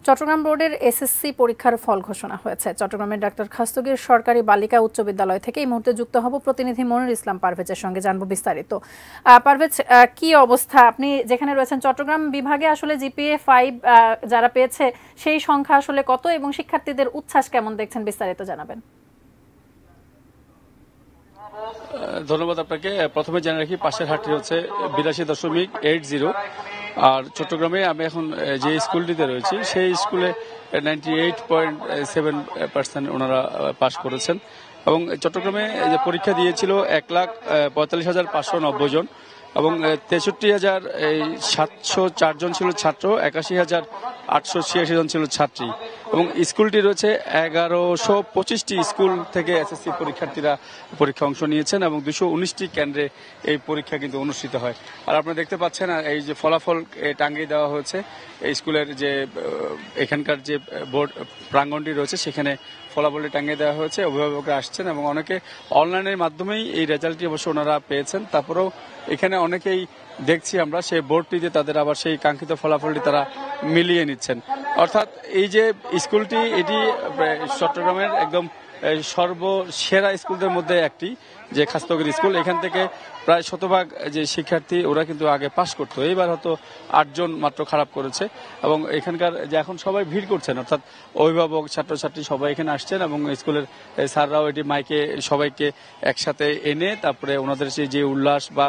চট্টগ্রাম বোর্ডের এসএসসি পরীক্ষার ফল ঘোষণা হয়েছে। চট্টগ্রামের ডাক্তার খাস্তগীর সরকারি বালিকা উচ্চ বিদ্যালয় থেকে এই মুহূর্তে যুক্ত হব প্রতিনিধি মনির ইসলাম পারভেজের সঙ্গে, জানবো বিস্তারিত। পারভেজ, কি অবস্থা? আপনি যেখানে রয়েছেন চট্টগ্রাম বিভাগে আসলে জিপিএ 5 যারা পেয়েছে সেই সংখ্যা আসলে কত এবং শিক্ষার্থীদের উচ্ছ্বাস কেমন দেখছেন, বিস্তারিত জানাবেন। ধন্যবাদ আপনাকে। প্রথমে জেনে রাখি, পাশের হাটটি হচ্ছে 82.80। আর চট্টগ্রামে আমি এখন যে স্কুলটিতে রয়েছি সেই স্কুলে 98.7% ওনারা পাশ করেছেন। এবং চট্টগ্রামে যে পরীক্ষা দিয়েছিল 1,45,590 জন এবং 63,704 জন ছিল ছাত্র, 81,886 জন ছিল ছাত্রী। এবং স্কুলটি রয়েছে 1125টি স্কুল থেকে এসএসসি পরীক্ষার্থীরা পরীক্ষা অংশ নিয়েছেন এবং 219টি কেন্দ্রে এই পরীক্ষা কিন্তু অনুষ্ঠিত হয়। আর আপনারা দেখতে পাচ্ছেন এই যে ফলাফল টাঙ্গিয়ে দেওয়া হয়েছে এই স্কুলের যে এখানকার যে বোর্ড প্রাঙ্গণটি রয়েছে সেখানে ফলাফলটি টাঙ্গিয়ে দেওয়া হয়েছে। অভিভাবকরা আসছেন এবং অনেকে অনলাইনের মাধ্যমেই এই রেজাল্টটি অবশ্য ওনারা পেয়েছেন। তারপরেও এখানে অনেকেই দেখছি আমরা সেই বোর্ডটিতে তাদের আবার সেই কাঙ্ক্ষিত ফলাফলটি তারা মিলিয়ে নিচ্ছেন। অর্থাৎ এই যে স্কুলটি, এটি চট্টগ্রামের একদম সর্বসেরা স্কুলদের মধ্যে একটি, যে খাস্তগীর স্কুল। এখান থেকে প্রায় শতভাগ যে শিক্ষার্থী ওরা কিন্তু আগে পাশ করতো, এইবার হয়তো 8 জন মাত্র খারাপ করেছে। এবং এখানকার যে এখন সবাই ভিড় করছেন, অর্থাৎ অভিভাবক ছাত্রছাত্রী সবাই এখানে আসছেন এবং স্কুলের স্যাররাও এটি মাইকে সবাইকে একসাথে এনে তারপরে ওনাদের যে উল্লাস বা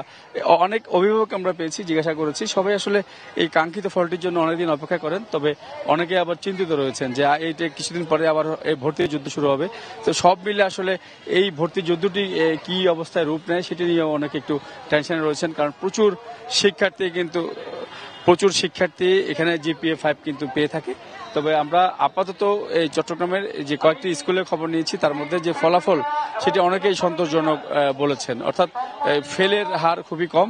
অনেক অভিভাবক আমরা পেয়েছি, জিজ্ঞাসা করেছি, সবাই আসলে এই কাঙ্ক্ষিত ফলটির জন্য অনেকদিন অপেক্ষা করেন। তবে অনেকে আবার চিন্তিত রয়েছেন যে এইটা কিছুদিন পরে আবার এই ভর্তির যুদ্ধ শুরু হবে। তো সব মিলে আসলে এই ভর্তি যুদ্ধটি কি অবস্থায় রূপ নেয় সেটি নিয়ে অনেকে একটু টেনশনে রয়েছেন, কারণ প্রচুর শিক্ষার্থী এখানে জিপিএ 5 কিন্তু পেয়ে থাকে। তবে আমরা আপাতত এই চট্টগ্রামের যে কয়েকটি স্কুলের খবর নিয়েছি, তার মধ্যে যে ফলাফল সেটি অনেকেই সন্তোষজনক বলেছেন। অর্থাৎ ফেলের হার খুবই কম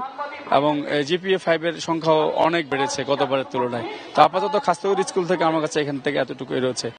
এবং জিপিএ 5-এর সংখ্যাও অনেক বেড়েছে গতবারের তুলনায়। তো আপাতত খাস্তগীর স্কুল থেকে আমার কাছে এখান থেকে এতটুকুই রয়েছে।